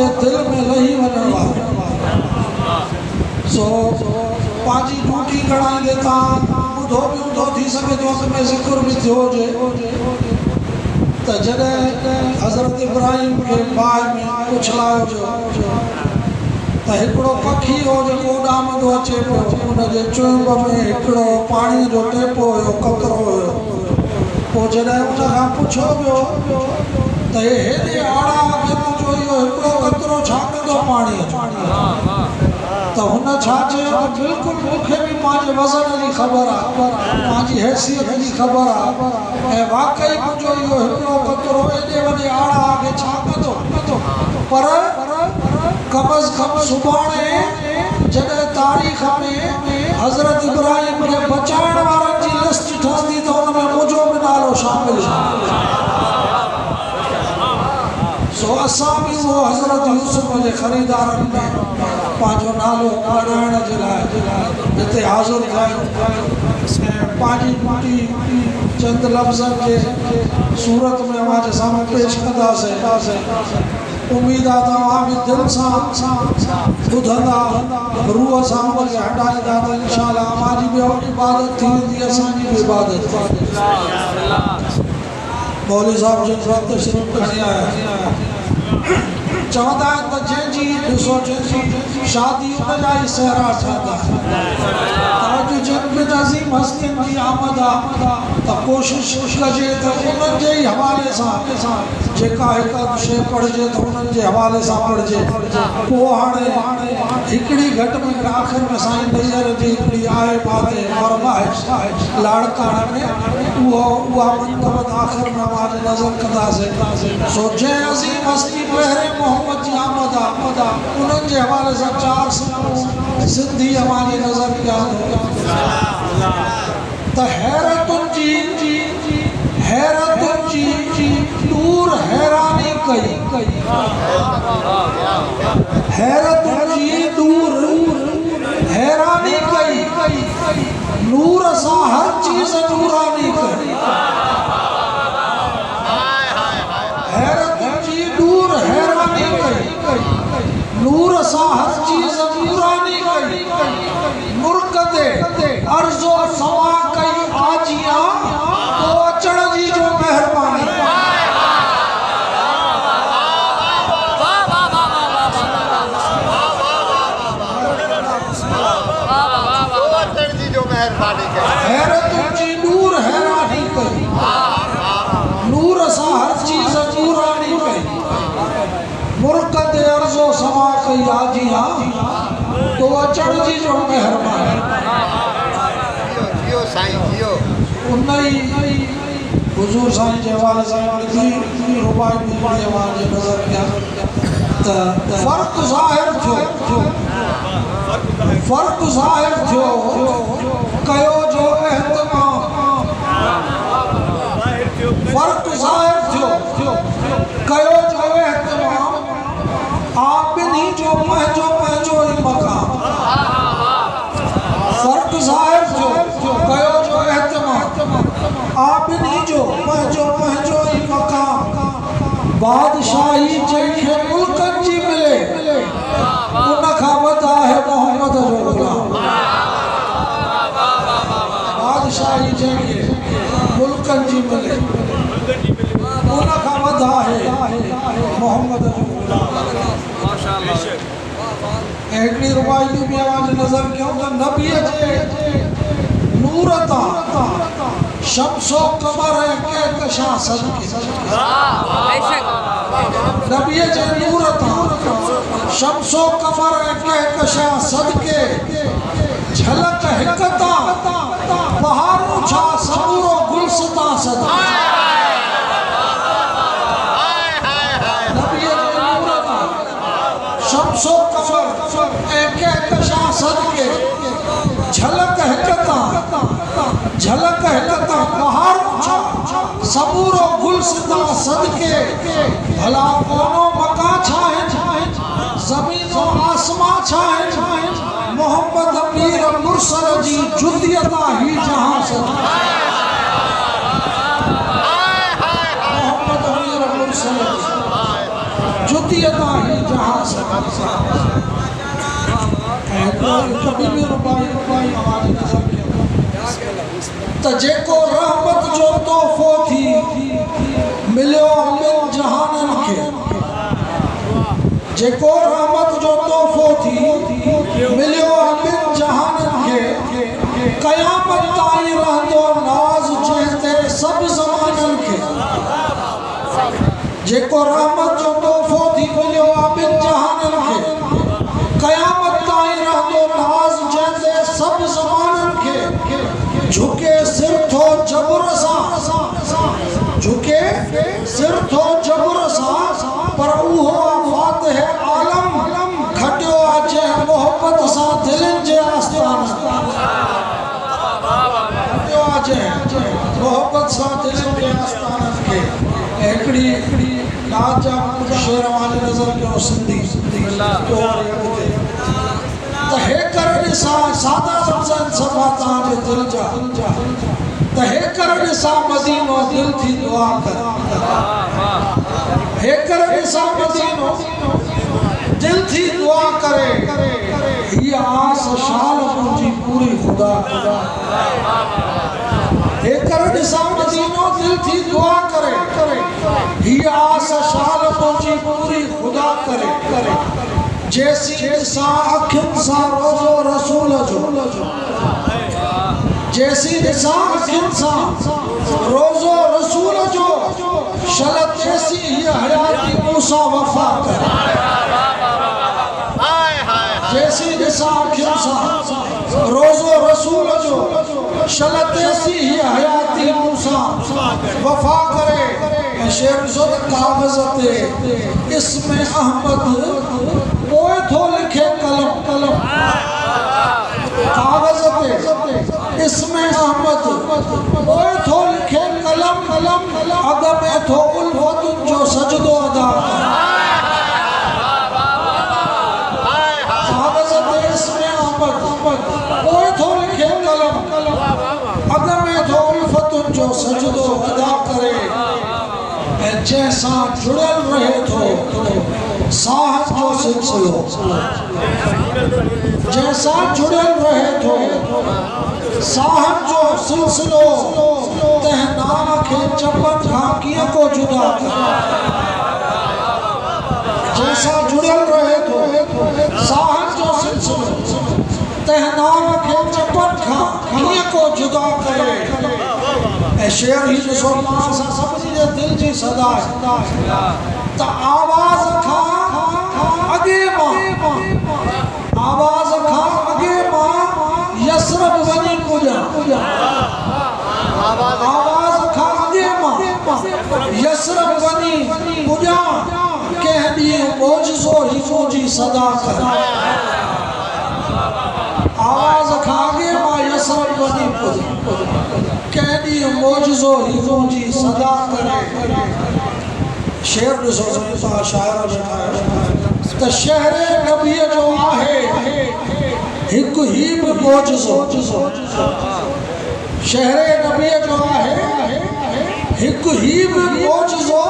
जे दिल में लही वञण वारो सो पांजी ड्यूटी गणाईंदे तां ॿुधो बि हूंदो थी सघे थो अॻ में ज़िक्र बि थियो हुजे त जॾहिं हज़रत इब्राहिम खे बाहि में उछलायो वियो त हिकिड़ो पखी हो जेको उॾामंदो अचे पियो उनजे चुंब में हिकिड़ो पाणीअ जो टेपो हुयो ककिरो हुयो पोइ जॾहिं उनखां पुछियो वियो त हेॾे आड़ा खे तुंहिंजो इहो हिकिड़ो कतिरो छा कंदो पाणीअ त हुन छा चयो बिल्कुलु मूंखे बि पंहिंजे वज़न जी ख़बर आहे पंहिंजी हैसियत जी ख़बर आहे ऐं वाक़ई मुंहिंजो इहो हिकिड़ो कतिरो एॾे वॾे आड़ा खे छा कंदो पर कम अज़ कम सुभाणे जॾहिं तारीख़ में हज़रत इब्राहिम खे बचाइण वारनि जी लिस्ट ठहंदी त हुन में मुंहिंजो बि नालो शामिल सो असां बि उहो हज़रत यूसुफ जे ख़रीदारनि में पंहिंजो नालो ॻाल्हाइण जे लाइ हिते हाज़िर थिया आहियूं पंहिंजी ड्यूटी चंद लफ़्ज़नि जे सूरत में अवां साम्हूं पेश कंदासीं उम्मीद आहे तव्हां बि दिलि सां ॿुधंदा रूह सां उनखे हटाईंदा त इंशाअल्लाह अवां जी बि इबादत थी वेंदी असांजी बि इबादत मौलवी साहब जिन वक़्तु तशरीफ़ खणी आया चवंदा आहिनि त जंहिंजी ॾिसो जंहिंजी शादी उन जा ई सहरा ठहंदा तव्हांजो जन्म अज़ीम हस्तियुनि जी आमद आहे त कोशिशि कजे त उन्हनि जे ई हवाले सां जेका हिकु शइ पढ़िजे त उन्हनि जे हवाले सां पढ़िजे पोइ हाणे हिकिड़ी घटि में घटि आख़िर में साईं नैयर जी हिकिड़ी आहे बात आहे लाड़काणे में उहा मंतबत आख़िर में आवाज़ नज़र कंदासीं सो जंहिं अज़ीम हस्ती पहिरें मोहम्मद जी आमद आहे उन्हनि जे हवाले सां 4 सुनूं सिंधी अवां जी नज़र कया त हैरतुनि जी दूर हैरानी कई हैरतुनि जी दूर हैरानी कई नूर सां हर चीज़ नूरानी कई हैरतुनि जी दूर हैरानी कई नूर सां हर चीज़ नूरानी कई मुर्कदे अर्ज़ो सवा कई आजिया तो अचण जी जो मेहरबानी हैरतुनि जी दूर हैरानी कई नूर सां हर चीज़ नूरानी कई मुर्कदे अर्ज़ो सवा कई आजिया तो अचण जी जो मेहरबानी उन्हीं हुजूर साईं जे हवाले सां हिकिड़ी रुबाई बि पढ़ी अवां जे नज़र कया त फ़र्क़ु ज़ाहिर थियो कयो जो एहतमाम फ़र्क़ु ज़ाहिर थियो कयो जो एहतमाम आप बिन्हीं जो पंहिंजो ई मक़ाम फ़र्क़ु ज़ाहिर थियो कयो जो एहतमाम आप बिन्हीं जो पंहिंजो ई मक़ाम बादशाही जंहिंखे मुल्कनि जी मिले उन खां वॾा आहे मोहम्मद जो ग़ुलाम बादशाही जंहिंखे मुल्कनि जी मिले उन खां वॾा आहे मोहम्मद जो ग़ुलाम ऐं हिकिड़ी रुबाई बि आवाज़ नज़र कयूं त नबीअ जे नूर तां शम्सो कमर ऐं कहकशां सदके नबीअ जे नूर तां शम्सो कमर ऐं कहकशां सदके झलक हिकु तां बहारूं छा समूरो गुलसितां सदके नबीअ जे नूर तां शम्सो कमर ऐं कहकशां सदके झलक हिकु तां बहारूं छा समूरो गुलसितां सदके भला कोनो मका छा आहिनि ज़मीन और आसमां छा आहिनि मोहम्मद पीर मुर्सल जी जुदियत ही जहां सदके मोहम्मद पीर मुर्सल भक्ति अदा ही जहां से कभी भी रुपाई आवाज नजर त जेको रहमत जो तोहफो थी मिलियो ॿिनि जहाननि खे जेको रहमत जो तोहफो थी मिलियो ॿिनि जहाननि खे क़यामत ताईं रहंदो नाज़ जंहिं ते सभु ज़माननि खे जेको रहमत जो तोहफो थी मिलियो ॿिनि जहाननि खे क़यामत ताईं रहंदो नाज़ जंहिं ते सभु ज़माननि खे झुके सिर थो जबुर सां झुके सिर थो जबुर सां पर उहो फातिह आलम खटियो अचे मोहब्बत सां दिलनि जे आस्थान खटियो अचे मोहब्बत सां दिलनि जे आस्थान खे हिकिड़ी नाचा शेर वाली नज़र कयो सिंधी त हे कर ॾिसां सादा लफ़्ज़नि सफ़ा तव्हांजे दिलि जा त हे कर ॾिसां मदीनो दिलि थी दुआ कर हे कर ॾिसां मदीनो दिलि थी दुआ करे हीअ आस शाल मुंहिंजी पूरी ख़ुदा हे कर ॾिसां मदीनो दिलि थी दुआ करे हीअ आस शाल मुंहिंजी पूरी ख़ुदा करे जैसी ॾिसां अखियुनि सां रोज़ो रसूल जो जैसी ॾिसां अखियुनि सां रोज़ो रसूल जो शलत ऐसी हीअ हयाती मूंसां वफ़ा कर जैसी ॾिसां अखियुनि सां रोज़ो रसूल जो शलत ऐसी हीअ हयाती मूंसां वफ़ा करे शेर जो कागज़ ते इस्म अहमद पोइ थो लिखे कलम कागज़ ते इस्म अहमद पोइ थो लिखे कलम अग में थो उल्फतुनि जो सजदो अदा कागज़ ते इस्म अहमद पोइ थो लिखे कलम अग में थो उल्फतुनि जो सजदो अदा करे ऐं जंहिंसां जुड़ियल रहे थो साहस जो सिलसिलो जैसा जुड़ल रहे थो साहब जो सिलसिलो तह नाम खे चपन खां कीअं को जुदा जैसा जुड़ल रहे थो साहब जो सिलसिलो तह नाम खे चपन खां कीअं को जुदा करे ऐं शेर ही ॾिसो मां सां सभिनी जे दिलि जी सदा त आवाज़ खां अॻे मां आवाज़ खां अॻे मां यसरब वञी पुॼा आवाज़ खां अॻे मां यसरब वञी पुॼा कंहिं ॾींहुं मौजज़ो ही मुंहिंजी सदा कर आवाज़ खां अॻे मां यसरब वञी पुॼा कंहिं ॾींहुं मौजज़ो ही मुंहिंजी सदा करे शेर ॾिसो शाइर त शहर नबीअ जो आहे हिकु ही बि मौजज़ो शहर नबीअ जो आहे हिकु ही बि मौजज़ो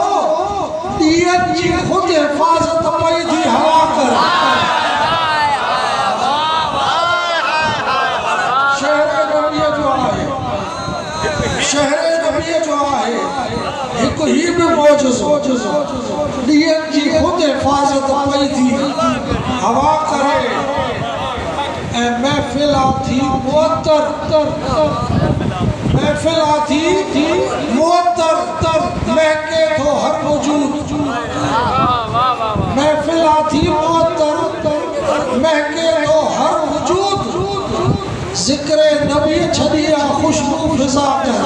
ॾींहंनि जी ख़ुदि हिफ़ाज़त पई थी हवा कर शहर नबीअ जो आहे शहर नबीअ जो आहे हिकु ही बि मौजज़ो ॾींहंनि जी ख़ुदि हिफ़ाज़त पई थी हवा करे ऐं महफ़िल थी मुअत्तर महफ़िल थी मुअत्तर महके थो हर वजूद महफ़िल थी मुअत्तर महके थो हर वजूद ज़िक्र नबी छॾी आहे ख़ुशबू फिज़ा कर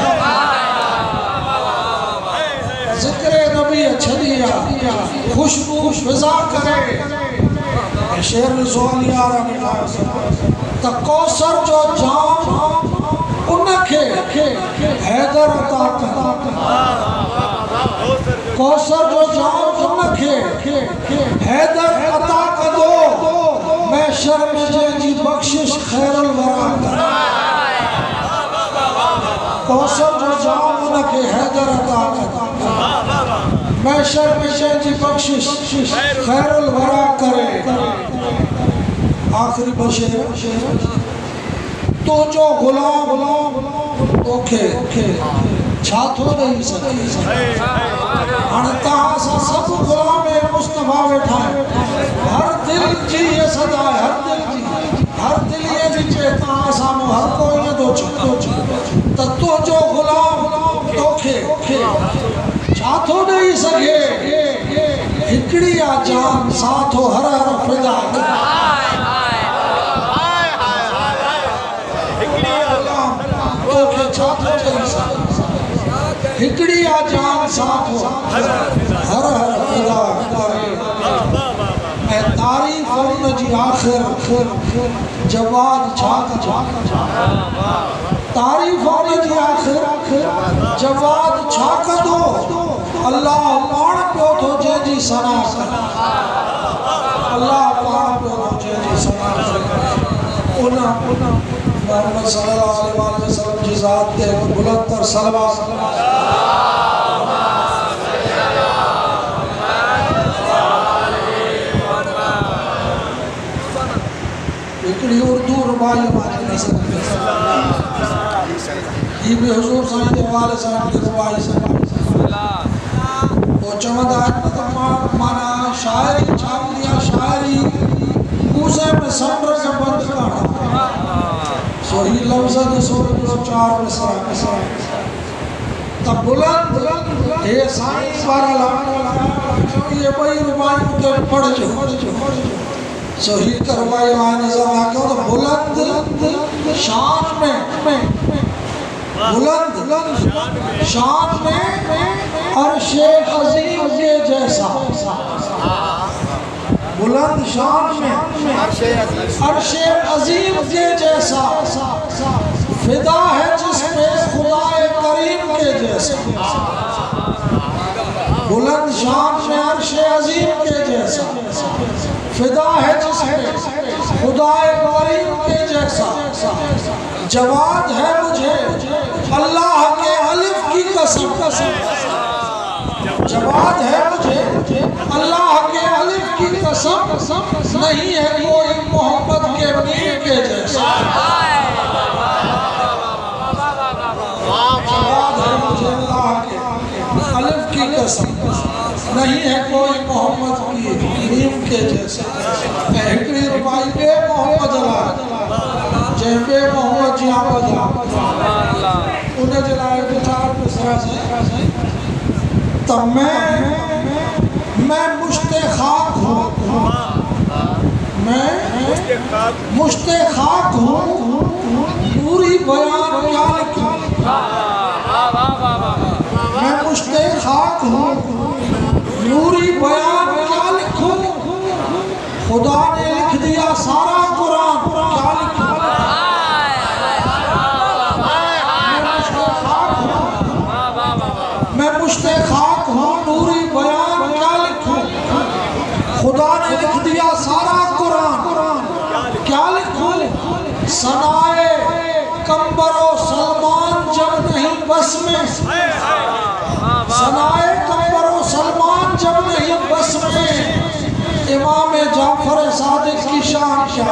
ज़िक्र नबी छॾी आहे ख़ुशबू फिज़ा करे शेर ज़ोलियार त कौसर जो जाम उनखे हैदर अता कर कौसर जो जाम उनखे हैदर अता कंदो महशर में जंहिंजी बख़्शिश ख़ैरुल वरा कर कौसर जो जाम उनखे हैदर अता कर महशर में जी बख्शिश खैरुल वरा करे। आखिरी बशेर तो जो गुलाम ओखे छाथो नहीं सके अनता सब गुलाम मुस्तफा बैठा है। हर दिल जी ये सदा है, हर दिल ये जी चेता सामो हर कोई ने दो तो जो गुलाम ओखे छाथो नहीं सके हिकड़ी आ जान साथो हर हर फिदा हिकड़ी आ जान साथो हर हर फिदा मैं तारीफ उन जी आखिर जवाब छा तारीफ उन जी आखिर जवाब छा कदो अल्लाह पाण पियो थो जंहिंजी सना अल्लाह पाण पियो थो जंहिंजी सना उन मोहम्मद सल्लल्लाहु अलैहि वसल्लम जी ज़ात ते बुलंद तर सलवात हिकड़ी उर्दू रुबाई हमारे नज़र ये भी हुजूर साईं दे वाले साहब की रुबाई वो चवंदा माना शायरी छाप दिया शायरी मूसे में समुद्र से बंद करना सो ही लफ्ज़ दे सो चार मिसरा तब बुलंद ये साईं वाला ये भाई रुबाई के पढ़ जो सो ही करवाई नजर आ गया तो बुलंद शान में बुलंद शान में अर्शे अजीम के जैसा बुलंद शान में अर्शे अजीम के जैसा फिदा है जिसमें खुदाए करीम के जैसा बुलंद शान में अर्शे अजीम के जैसा फिदा है जिसमें खुदाए करीम के जैसा जवाद है मुझे अल्लाह के अलिफ की कसम जवाद है मुझे अल्लाह के अलिफ की कसम नहीं है कोई मोहब्बत के मीम के जैसा जवाद है मुझे अल्लाह के अलिफ की कसम नहीं है कोई मोहम्मद की मीम के जैसा हिकड़ी रुबाई बे मोहम्मद अला जैबे मोहम्मद जी आबदा उन जे लाए विचार मिसरा से तो मैं मुश्ते खाक हूँ मैं मुश्ते खाक हूँ पूरी बयान क्या लिखूं मैं मुश्ते खाक हूँ नूरी बयान क्या लिखूं खुदा ने लिख दिया सारा कुरान क्या लिखूं मैं मुश्ते खाक हूँ नूरी बयान क्या लिखूं खुदा ने लिख दिया सारा कुरान क्या लिखूं सनाए कंबरो सलमान जब नहीं बस में सनाए कंबरो सलमान जब नहीं बस में इमाम जाफर सादिक की शान क्या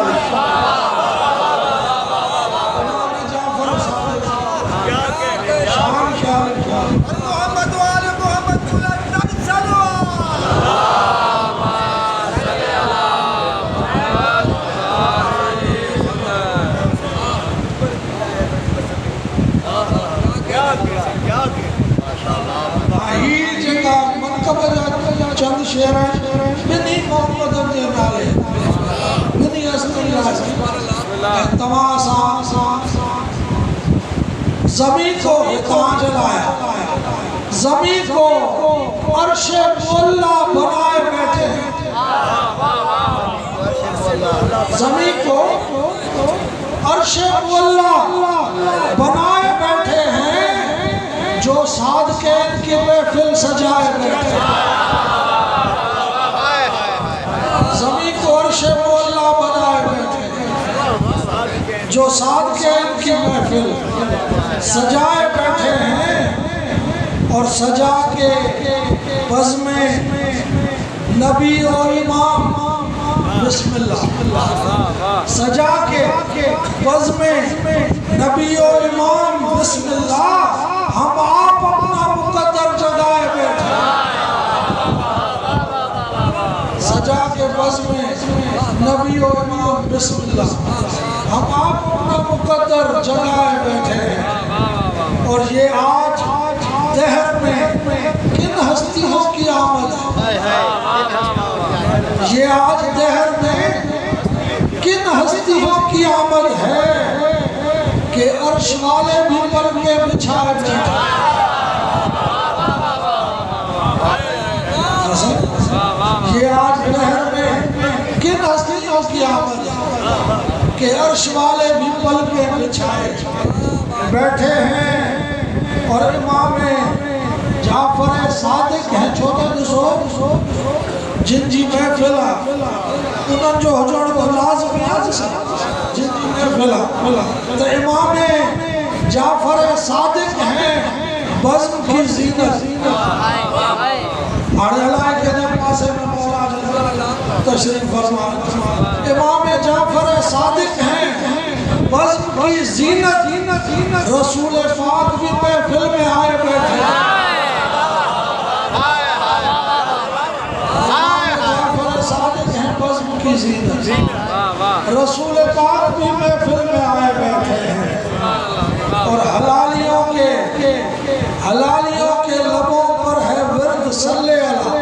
चंद शेर बिनी मोहम्मद के नाले बिनी अस्तिल्लाह तमाशा ज़मीन को कहाँ जलाया ज़मीन को अर्शे मुल्ला बनाए बैठे ज़मीन को अर्शे मुल्ला बनाए बैठे हैं जो सादके की महफिल सजाए बैठे ज़मीन को अर्शे मुल्ला बनाए बैठे जो सादके की महफिल सजाए बैठे हैं और सजा के बज़ में नबी और इमाम बिस्मिल्लाह सजा के बज़ में नबी और इमाम बिस्मिल्लाह हम आप अपना मुकद्दर जगाए बैठे सजा के बज़ में नबी और इमाम बिस्मिल्लाह हम आप अपना मुकद्दर जगाए बैठे हैं। और ये आज दहर में किन हस्तियों की आमद है, ये आज दहर में किन हस्तियों की आमद है कि अर्श वाले भी पर के बिछाए बैठे। ये आज दहर में किन हस्तियों की आमद है कि अर्श वाले भी पल के बिछाए बैठे हैं। और इमाम जाफर सादिक है छोटे दिसो जिन जी महफिल उन्हनि जो हुजण तो लाज़मी आहे जिन जी महफिल तो इमाम जाफर सादिक हैं बज़्म की ज़ीनत। हाणे अलाए केॾे पासे में मौला तशरीफ़ फरमा इमाम जाफर सादिक हैं बज़्म की ज़ीनत। रसूल पाक भी महफिल में आए बैठे जाफर सादिक हैं बज़्म की ज़ीनत। रसूल पाक भी महफिल में आए बैठे हैं। और हलालियों के लबों पर है विर्द सल्ले अला,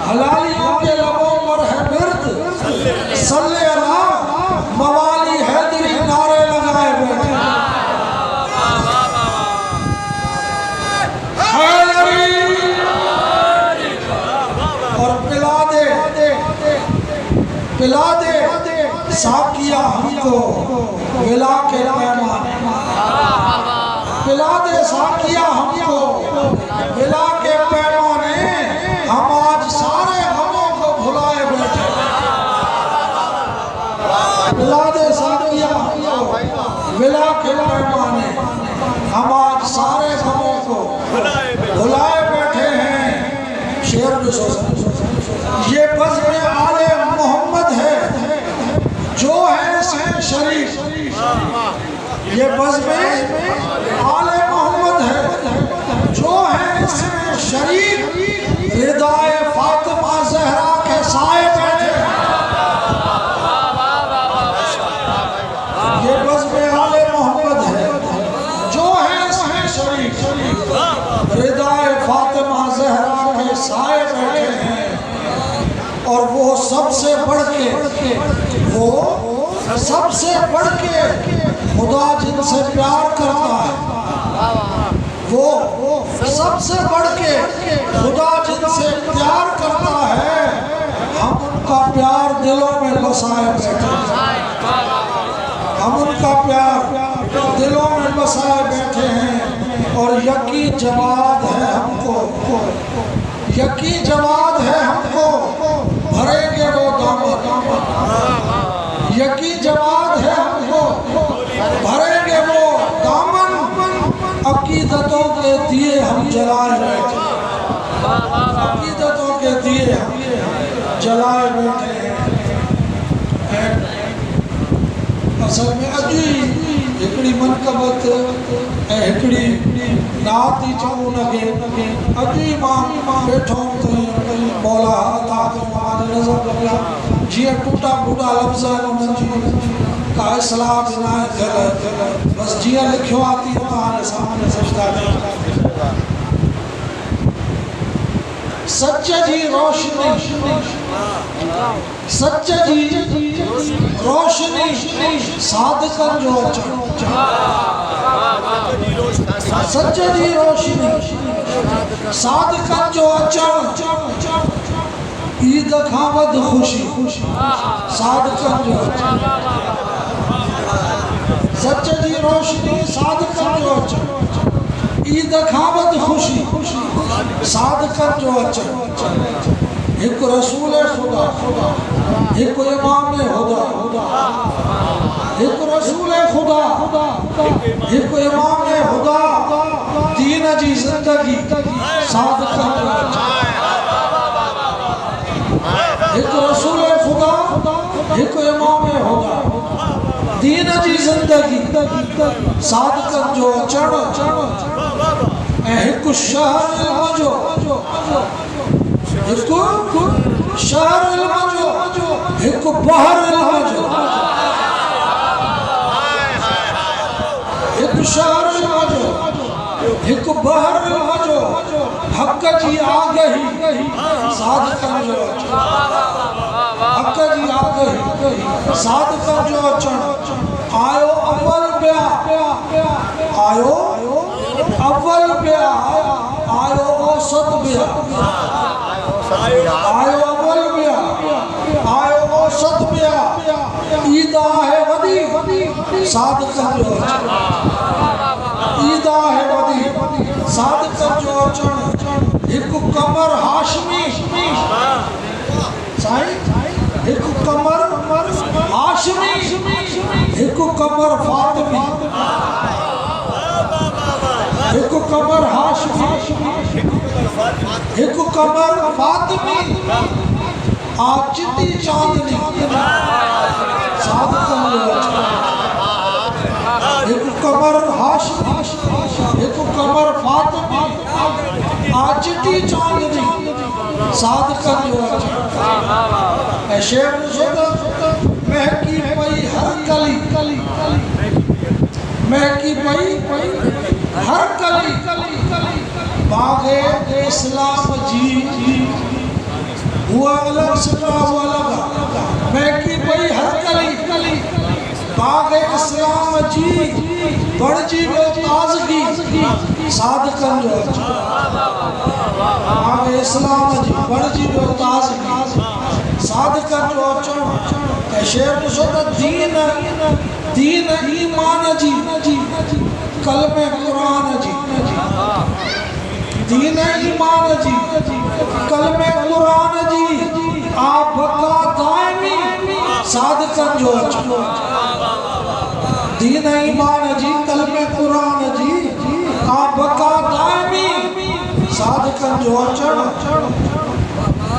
हलालियों के लबों पर है विर्द सल्ले अला। मवाली हैदरी नारे लगाए बैठे और पिला दे साकिया हमको विला के पैमाने, पिला दे साकिया हमको विला के पैमाने। हम आज सारे गमों को भुलाए बैठे पिला दे साकिया हमको विला के पैमाने। हम आज सारे गमों को भुलाए बैठे हैं। शेर ये बज़ में आले मोहम्मद है जो है इसमें शरीफ। ये बज़ में आले मोहम्मद है जो है इसमें शरीफ। रिदाए फातिमा ज़हरा के साए बैठे। ये बज़ में आले मोहम्मद है जो है इसमें शरीफ। रिदाए फातिमा ज़हरा के साए बैठे हैं। और वो सबसे बढ़ के खुदा जिनसे प्यार करता है, वो सबसे बढ़ के खुदा जिनसे प्यार करता है, हम उनका प्यार दिलों में बसाए बैठे हैं। हम उनका प्यार दिलों में बसाए बैठे हैं। और यकीन जवाब है हमको, यकीन जवाब है हमको भरेंगे वो दामन। यकीन जवाब है हमको भरेंगे वो दामन। अकीदतों के दिए हम जलाए बैठे, अकीदतों के दिए हम जलाए बैठे हैं। असल में अजी हिकड़ी मनकबत हिकड़ी नात ही चऊं उनखे अजी मां वेठो मौला अता नज़र लॻा जीअं टूटा फूटा लफ़्ज़ उन्हनि जी का इस्लाह बिना थियल बसि जीअं लिखियो आहे तीअं तव्हांजे सामने सजदा कयूं। सच जी रोशनी, सच जी रोशनी सादिकनि जो अचणु। सच जी रोशनी सादिकनि जो अचणु। ईद खां वध ख़ुशी सादिकनि जो अचणु। सच जी रोशनी सादिकनि जो अचणु। ईद खां वध ख़ुशी सादिकनि जो अचणु। हिकु रसूल खुदा, हिकु इमाम हुदा। एक रसूल खुदा, एक इमाम खुदा, दीन जी जिंदगी साथ कर। एक रसूल खुदा, एक इमाम खुदा, दीन जी जिंदगी साथ कर जो चढ़ एक शहर जो एक शहर जो एक बहर जो एक शहर जो एक बहर जो हक जी आ गई साध कर जो हक जी आ गई साध कर जो अचण आयो अव्वल ब्या आयो अव्वल ब्या आयो औसत ब्या आयो अव्वल ब्या आयो औसत ब्या ईदा है वदी साध कर जो अचण ईदा है वदी साध कर जो अचण एक कमर हाशमी साईं एक कमर हाशमी एक कमर फातिमी एक कमर हाशमी एक कमर फातिमी आ चिट्टी चांदनी साध एक कमर हाशमी एक कमर फातिमी आ चिट्टी चांदनी साध कर जो शेर महकी पई हर कली महकी पई हर कली बागे इस्लाम जी हुआ अलग सिरा हुआ अलग महकी पई हर कली बागे इस्लाम जी बढ़ जी वो ताजगी साध कर जो बागे इस्लाम जी बढ़ जी वो ताजगी साध कर जो अचण शेर दीन दीन ईमान जी कलमे कुरान जी दीन ईमान जी कलमे कुरान जी आप बका दायमी साध कर जो अचण दीन ईमान जी कलमे कुरान जी आप बका दायमी साध कर जो अचण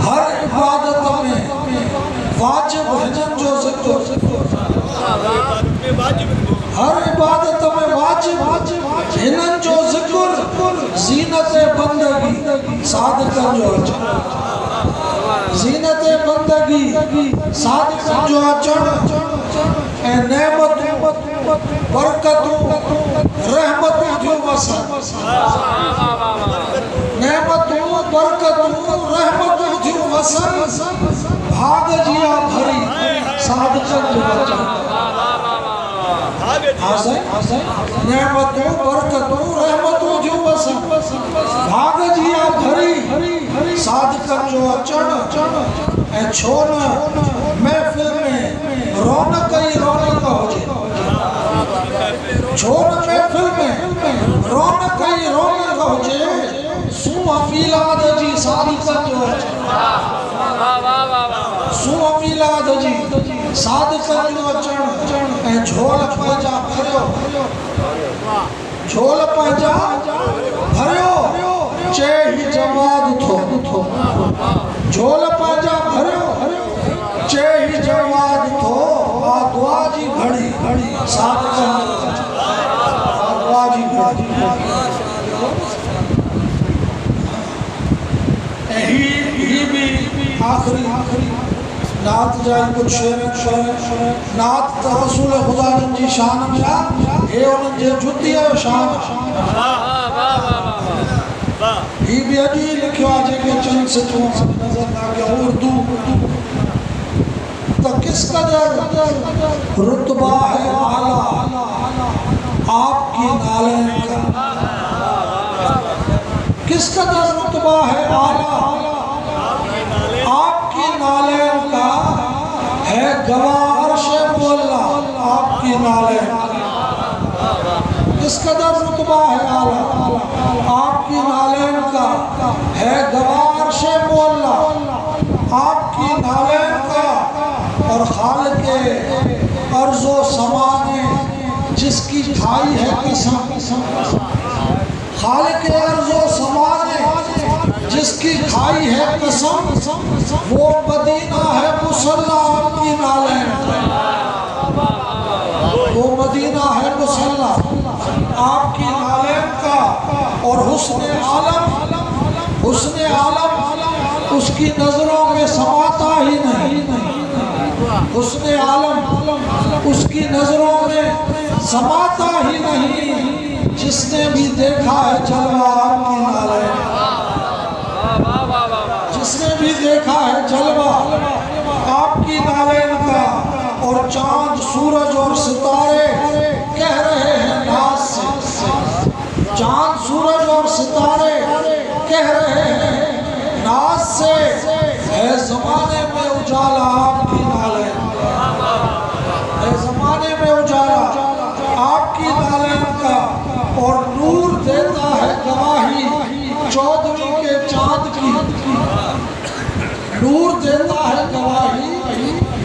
हर इबादत में वाजिब भजन जो जिक्र हर इबादत में वाजिब हिनन जो जिक्र ज़ीनत बंदगी साध कर जो अचण ज़ीनत बंदगी साध कर जो अचण ऐं नेमत बरकतूं रहमतूं जो वसन नेमतूं बरकतूं रहमतूं जो वसन भाग जिया भरी साध कर जो अचण नेमतूं बरकतूं रहमतूं जो वसन भाग जिया भरी साध कर जो अचण ऐं छो न महफ़िल में रौनक ई रौनक हुजे छो न महफ़िल में रौनक ई रौनक हुजे सूंहं मीलाद जी साध कर जो अचण सूंहं मीलाद जी साध कर जो अचण ऐं झोल पंहिंजा भरियो झोल पंहिंजा भरियो चए ही जवाद थो झोल पंहिंजा भरियो चए ही जवाद थो आ दुआ जी घड़ी साध कर दुआ जी घड़ी ही भी आखिरी नात जाए कुछ शेर नात रसूल खुदा जी शान में हे उन जे जुती है शान ही भी अजी लिखियो जे के चंद से तो नजर ना के उर्दू तो किस कदर रुतबा है आला आपकी नालें का किस कदर रुतबा है आला आपकी नालें का है गवाह अर्श बोला आपकी नालें किस कदर रुतबा है आला आपकी नालें का है गवाह अर्श बोला आपकी नालें का और खालिक अर्जो समा ने जिसकी खाई है कसम, खालिक अर्जो समा ने जिसकी खाई है कसम, वो मदीना है मुसल्ला आपकी नालैन, वो मदीना है मुसल्ला आपकी नालैन का। और हुस्ने आलम उसकी नजरों में समाता ही नहीं, हुस्ने आलम उसकी नजरों में समाता ही नहीं। जिसने भी देखा है जलवा आपकी नालैन, जिसने भी देखा है जलवा आपकी नालैन का। और चांद सूरज और सितारे कह रहे हैं नाज से, चांद सूरज और सितारे कह रहे हैं नाज से, है जमाने में उजाला आपकी नालैन, है जमाने में उजाला आपकी नालैन का। और नूर देता है गवाही 14वीं के चांद की, नूर देता है गवाही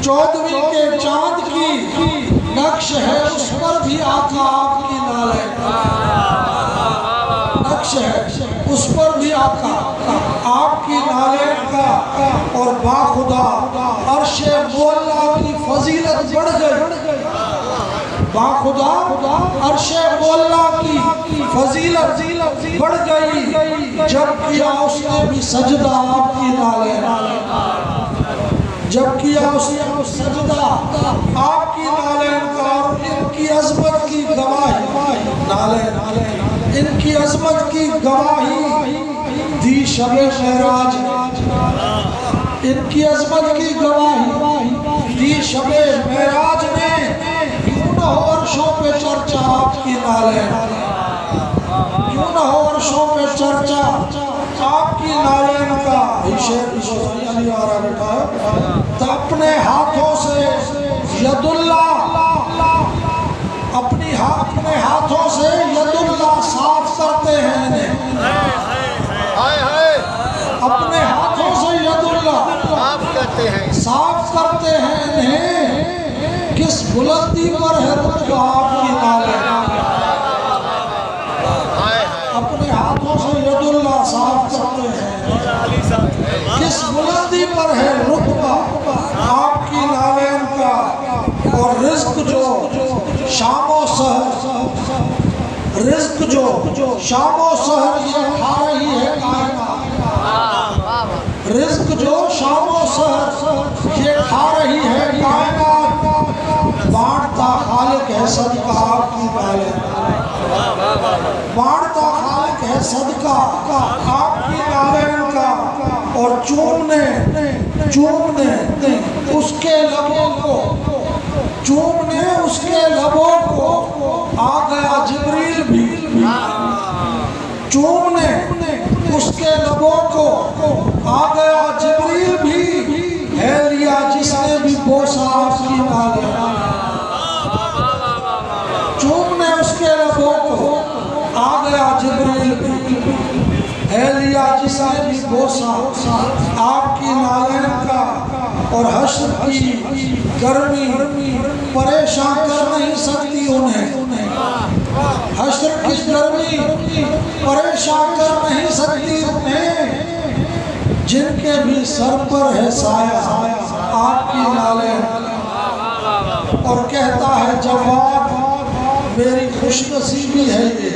14वीं के चांद की। नक्श है उस पर भी आका आपकी नालैन, नक्श है उस पर भी आका आपकी नालैन का। और बाखुदा अर्शे मोल्ला की फजीलत बढ़ गई, बाखुदा अर्शे मोल्ला की फजीलत बढ़ गई जब किया उसने भी सजदा आपकी नालैन, जब किया उसने सजदा आपकी नालैन का। और इनकी अजमत की गवाही नालैन, इनकी अजमत की गवाही दी शबे महराज, इनकी अजमत की गवाही दी शबे महराज ने। क्यों न हो अर्शों पे चर्चा आपकी नालैन, क्यों न हो अर्शों पे चर्चा आपकी नालैन का। बैठा है तो अपने हाथों से यदुल्ला, अपने हाथों से यदुल्ला साफ करते हैं इन्हें, अपने हाथों से यदुल्ला साफ करते हैं इन्हें। किस बुलंदी पर है रुतबा आपकी नालैन, अपने हाथों से यदुल्ला साफ करते हैं। किस बुलंदी पर है रुतबा आपकी नालैन का। और रिज्क जो शामो सहर, रिज्क जो शामो सहर ये खा रही है कायनात, रिज्क जो शामो सहर ये खा रही है कायनात। बांटता खालिक है सदका आपकी नालैन, बांटता खालिक है सदका आपकी नालैन का। और चूमने उसके लबों को, चूमने उसके लबों को आ गया जिब्रील भी, चूमने उसके लबों को आ गया जिब्रील भी। है लिया जिसने भी बोसा आपकी नालैन, चूमने उसके लबों को आ गया जिब्रील भी। है लिया जिसने भी बोसा आपकी नालैन का। और हश्र की गर्मी परेशान कर नहीं सकती उन्हें, हश्र की गर्मी परेशान कर नहीं सकती उन्हें। जिनके भी सर पर है साया आपकी नालैन। और कहता है जवाब मेरी खुशनसीबी है ये,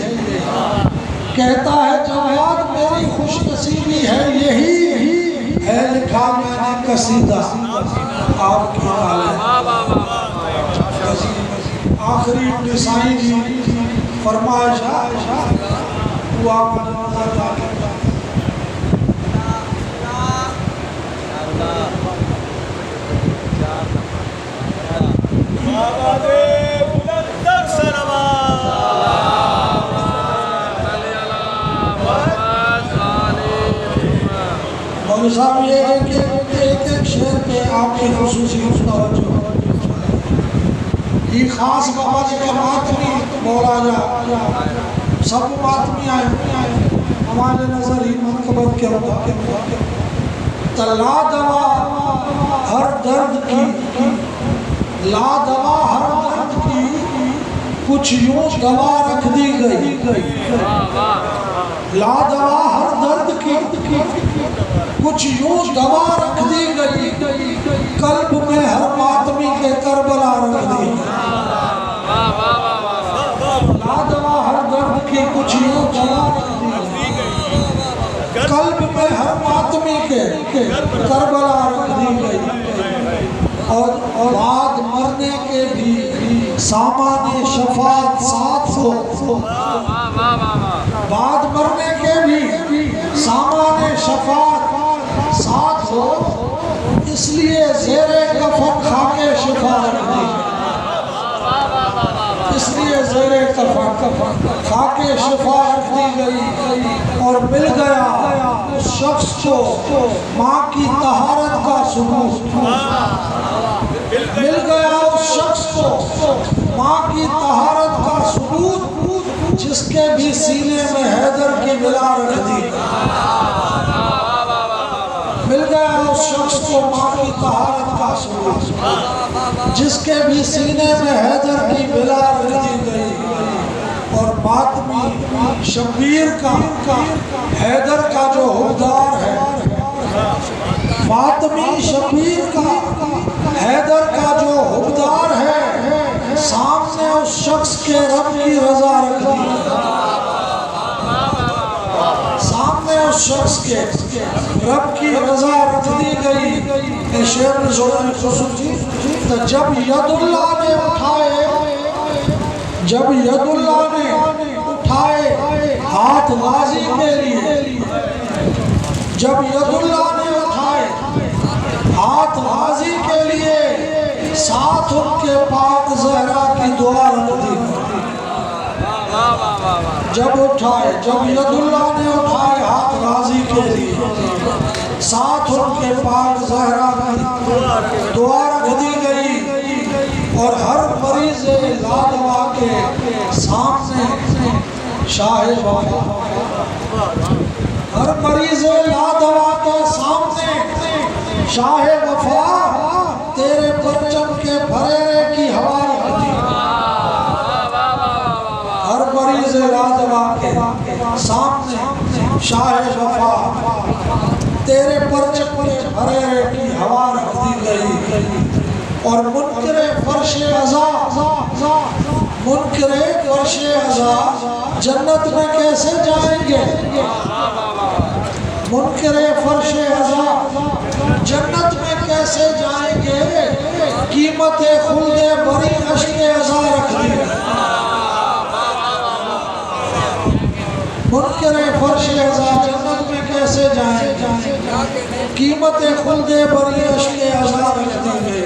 कहता है जवाब मेरी खुशनसीबी है यही है। लिखा मैंने कसीदा आपकी नालैन। आखिरी निसाई की फरमाइश हुआ साहब ये एक शेर पे आपकी खुसूसी तवज्जो। ये खास बाबा जी का मातमी मौला जा सब मातमी आए हमारे नजर ही मनकबत के होता ला दवा हर दर्द की, ला दवा हर कुछ यूं दवा रख दी गई, ला दवा हर दर्द की, कुछ यूं दवा रख दी गई, कल्ब में हर मातमी के करबला रख दी। ला दवा हर दर्द की, कुछ यूं दवा रख दी गई, कल्ब में हर मातमी के करबला रख दी गई। और बाद मरने के भी सामाने शफात साथ हो, बाद मरने के भी सामाने शफात साथ हो, इसलिए ज़ेरे कफन खाके शिफा रख दी, इसलिए ज़ेरे कफन खाके शिफा रख दी गई। और मिल गया उस शख्स को माँ की तहारत का सबूत, मिल गया उस शख्स को माँ की तहारत का सबूत, जिसके भी सीने में हैदर की विला रख दी। मिल गया उस शख्स को माँ की तहारत का सबूत, जिसके भी सीने में हैदर की विला रख दी गई। और मातमी शब्बीर का हैदर का जो हुक्मदार है, मातमी शब्बीर का हैदर का जो हुक्मदार है, सामने उस शख्स के रब की रजा रख दी, सामने उस शख्स के रब की रजा रख दी गई। शेर तो जब यदुल्ला ने उठाए, जब यदुल्ला ने उठाए हाथ गाजी के लिए, जब यदुल्ला ने उठाए हाथ गाजी के लिए, साथ उनके पाक ज़हरा की दुआ रख दी। जब उठाए, जब यदुल्ला ने उठाए हाथ गाजी के लिए, साथ उनके पाक ज़हरा की दुआ रख दी गई। और हर मरीज़ लादवा के सामने शाह वफा, हर मरीज़ लादवा के सामने शाह वफा, तेरे परचम के भरेरे की हवा रख दी। हर मरीज़ लादवा के सामने शाह वफा, तेरे परचम के भरेरे की हवा रख दी गई। और मुनकरे फर्शे अज़ा, मुनकरे फर्शे अज़ा जन्नत में कैसे जाएंगे, मुनकरे फर्शे अज़ा जन्नत में कैसे जाएंगे, कीमत खुल्दे बरी अश्के अज़ा रख दी। मुनकरे फर्शे अज़ा जन्नत में कैसे जाएंगे, कीमत खुल्दे बरी अश्के अज़ा रख दी गई।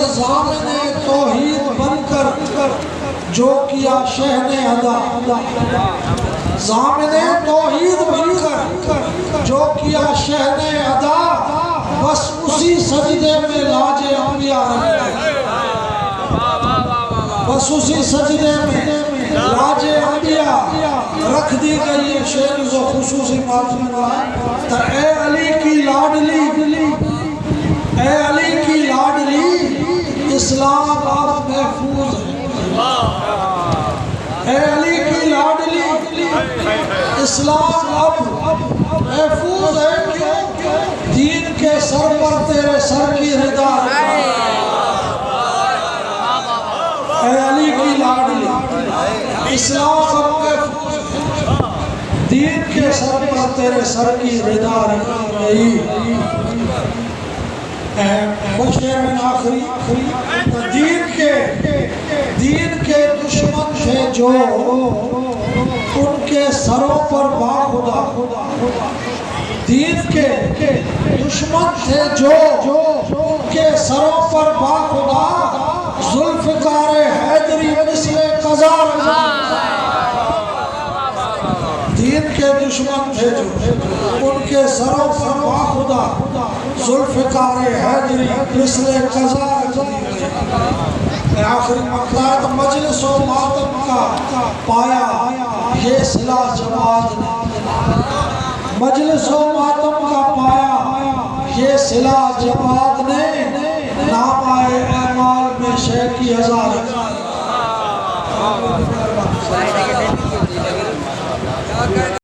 ज़ामिने तौहीद बनकर जो किया शहने अदा, ज़ामिने तौहीद बनकर जो किया शहने अदा, बस उसी सजदे में लाजे अंबिया रख दी, बस उसी सजदे में लाजे अंबिया रख दी गई है। शेर जो खुसूसी मातमी तो ए अली की लाडली, ए अली की लाडली, इस्लाम अब महफूज है। ए अली की लाडली, इस्लाम अब महफूज है। क्यों? दीन के सर पर तेरे सर की रिदा है। ए अली की लाडली, इस्लाम अब महफूज है, दीन के सर पर तेरे सर की रिदा रखी गई। बशर में आखिरी तो दीन के दुश्मन थे जो, उनके सरों पर बाखुदा, दीन के दुश्मन थे जो, उनके सरों पर बाखुदा, जुल्फ़िकार हैदरी मिस्ले क़ज़ा, दीन के दुश्मन थे जो, उनके सरों पर बाखुदा, जुल्फ़िकार हैदरी मिस्ले क़ज़ा। आखिरी मकला तो मजलिस व मातम का पाया ये सिला जमात ने, मजलिस व मातम का पाया ये सिला जमात ने, नाम आए अमाल में शेख की हजार। वाह वाह